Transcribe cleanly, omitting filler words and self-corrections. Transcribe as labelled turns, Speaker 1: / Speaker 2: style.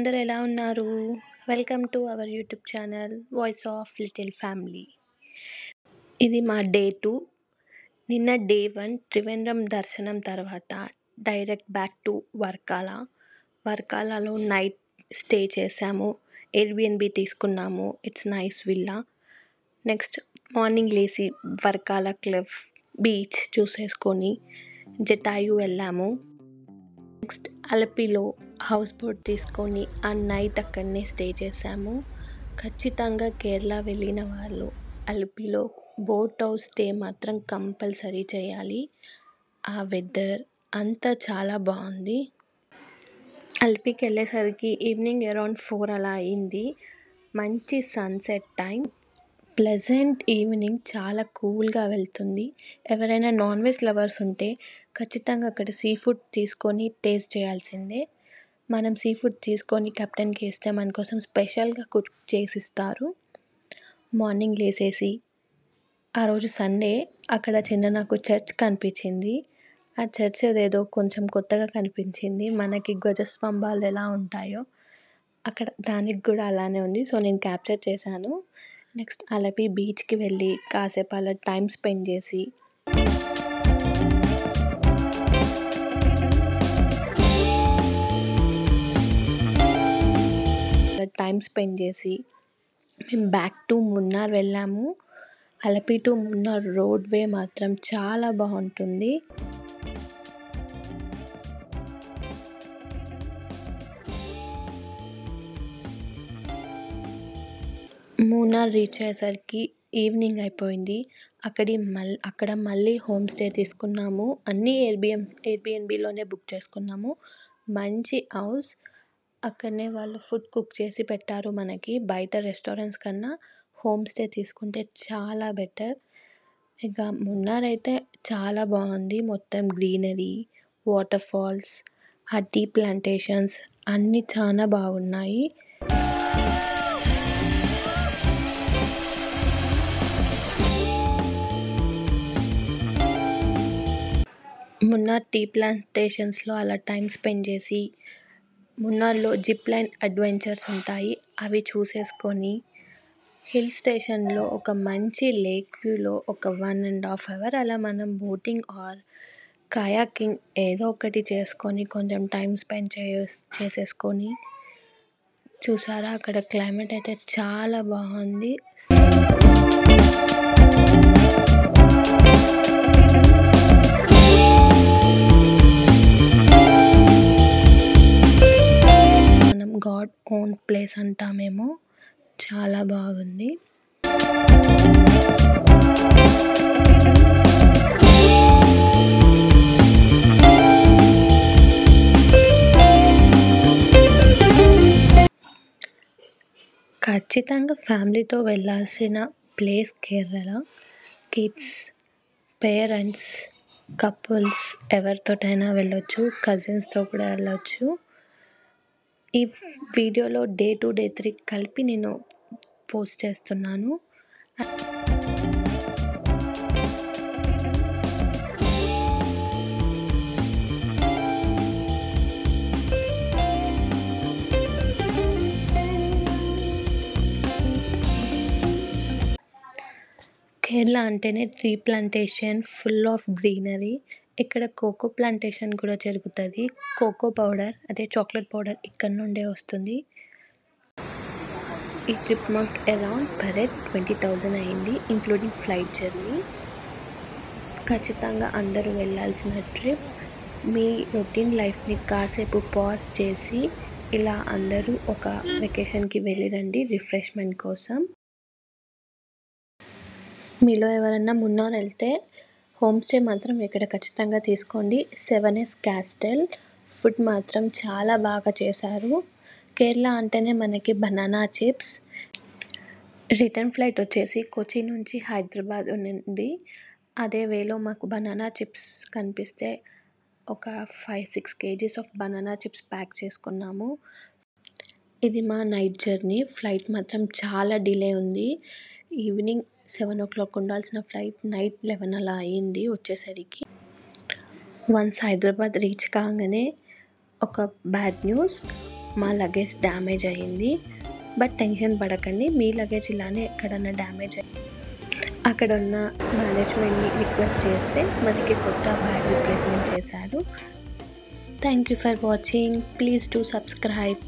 Speaker 1: అందరూ ఎలా ఉన్నారు? Welcome to our YouTube channel voice of little family. ఇది మా డే 2. నిన్న డే 1 త్రివేంద్రం దర్శనం తర్వాత డైరెక్ట్ బ్యాక్ టు వర్కాలలో నైట్ స్టే చేసాము. ఎయిర్బిఎన్బి తీసుకున్నాము. It's nice villa. Next morning లేచి వర్కాల క్లిఫ్ బీచ్ చూసేసుకొని జటాయు వెళ్ళాము. నెక్స్ట్ అలపిలో హౌస్ బోట్ తీసుకొని ఆ నైట్ అక్కడనే స్టే చేసాము. ఖచ్చితంగా కేరళ వెళ్ళిన వాళ్ళు అలపిలో బోట్ హౌస్ స్టే మాత్రం కంపల్సరీ చేయాలి. ఆ వెదర్ అంతా చాలా బాగుంది. అలపికి వెళ్ళేసరికి ఈవినింగ్ అరౌండ్ 4 అలా అయింది. మంచి సన్సెట్ టైం, ప్లెజెంట్ ఈవినింగ్, చాలా కూల్గా వెళ్తుంది. ఎవరైనా నాన్ వెజ్ లవర్స్ ఉంటే ఖచ్చితంగా అక్కడ సీ ఫుడ్ తీసుకొని టేస్ట్ చేయాల్సిందే. మనం సీ ఫుడ్ తీసుకొని కెప్టెన్కి ఇస్తే మన కోసం స్పెషల్గా కుక్ చేసిస్తారు. మార్నింగ్ లేసేసి ఆ రోజు సండే అక్కడ చిన్న నాకు చర్చ్ కనిపించింది. ఆ చర్చ్ ఏదేదో కొంచెం కొత్తగా కనిపించింది. మనకి ధ్వజస్తంభాలు ఎలా ఉంటాయో అక్కడ దానికి కూడా అలానే ఉంది. సో నేను క్యాప్చర్ చేశాను. నెక్స్ట్ అలపి బీచ్కి వెళ్ళి కాసేపు అలా టైం స్పెండ్ చేసి మేము బ్యాక్ టు మున్నార్ వెళ్ళాము. అలపి టు మున్నార్ రోడ్ వే మాత్రం చాలా బాగుంటుంది. మున్నార్ రీచ్ అయ్యేసరికి ఈవినింగ్ అయిపోయింది. అక్కడ మళ్ళీ హోమ్ స్టే తీసుకున్నాము. అన్నీ ఎయిర్బిఎన్బిలోనే బుక్ చేసుకున్నాము. మంచి హౌస్, అక్కడనే వాళ్ళు ఫుడ్ కుక్ చేసి పెట్టారు మనకి. బయట రెస్టారెంట్స్ కన్నా హోమ్ స్టే తీసుకుంటే చాలా బెటర్. ఇక మున్నార్ అయితే చాలా బాగుంది. మొత్తం గ్రీనరీ, వాటర్ ఫాల్స్, ఆ టీ ప్లాంటేషన్స్ అన్నీ చాలా బాగున్నాయి. మున్నార్ టీ ప్లాంటేషన్స్లో అలా టైం స్పెండ్ చేసి మున్నార్లో జిప్ లైన్ అడ్వెంచర్స్ ఉంటాయి, అవి చూసేసుకొని హిల్ స్టేషన్లో ఒక మంచి లేక్ వ్యూలో ఒక 1.5 hours అలా మనం బోటింగ్ ఆర్ కయాకింగ్ ఏదో ఒకటి చేసుకొని కొంచెం టైం స్పెండ్ చేసేసుకొని చూసారా, అక్కడ క్లైమేట్ అయితే చాలా బాగుంది. మనం గాడ్ ఓన్ ప్లేస్ అంటామేమో, చాలా బాగుంది. ఖచ్చితంగా ఫ్యామిలీతో వెళ్ళాల్సిన place Kerala. Kids, parents, couples ఎవరితోటైనా వెళ్ళొచ్చు, కజిన్స్తో కూడా వెళ్ళొచ్చు. ఈ వీడియోలో డే 2, డే 3 కలిపి నేను పోస్ట్ చేస్తున్నాను. కేరళ అంటేనే tree plantation, full of greenery. ఇక్కడ కోకో ప్లాంటేషన్ కూడా జరుగుతుంది. కోకో పౌడర్, అదే చాక్లెట్ పౌడర్ ఇక్కడ నుండే వస్తుంది. ఈ ట్రిప్ మాకు అరౌండ్ పర్ హెడ్ 20,000 అయింది, ఇంక్లూడింగ్ ఫ్లైట్ జర్నీ. ఖచ్చితంగా అందరూ వెళ్ళాల్సిన ట్రిప్. మీ రొటీన్ లైఫ్ని కాసేపు పాజ్ చేసి ఇలా అందరూ ఒక వెకేషన్కి వెళ్ళిరండి రిఫ్రెష్మెంట్ కోసం. మీలో ఎవరన్నా మున్నార్ వెళ్తే హోమ్ స్టే మాత్రం ఇక్కడ ఖచ్చితంగా తీసుకోండి. 7S క్యాస్టల్ ఫుడ్ మాత్రం చాలా బాగా చేశారు. కేరళ అంటేనే మనకి బనానా చిప్స్. రిటర్న్ ఫ్లైట్ వచ్చేసి కొచ్చి నుంచి హైదరాబాద్ ఉంది. అదే వేలో మాకు బనానా చిప్స్ కనిపిస్తే ఒక 5-6 kgs of banana chips pack చేసుకున్నాము. ఇది మా నైట్ జర్నీ. ఫ్లైట్ మాత్రం చాలా డిలే ఉంది. ఈవినింగ్ 7 o'clock ఉండాల్సిన ఫ్లైట్ నైట్ 11 అలా అయింది వచ్చేసరికి. వన్స్ హైదరాబాద్ రీచ్ కాగానే ఒక బ్యాడ్ న్యూస్, మా లగేజ్ డ్యామేజ్ అయ్యింది. బట్ టెన్షన్ పడకండి, మీ లగేజ్ ఇలానే ఎక్కడన్నా డ్యామేజ్ అక్కడ ఉన్న మేనేజ్మెంట్ని రిక్వెస్ట్ చేస్తే మనకి కొత్త బ్యాగ్ రీప్లేస్మెంట్ చేశారు. Thank you for watching. Please do subscribe.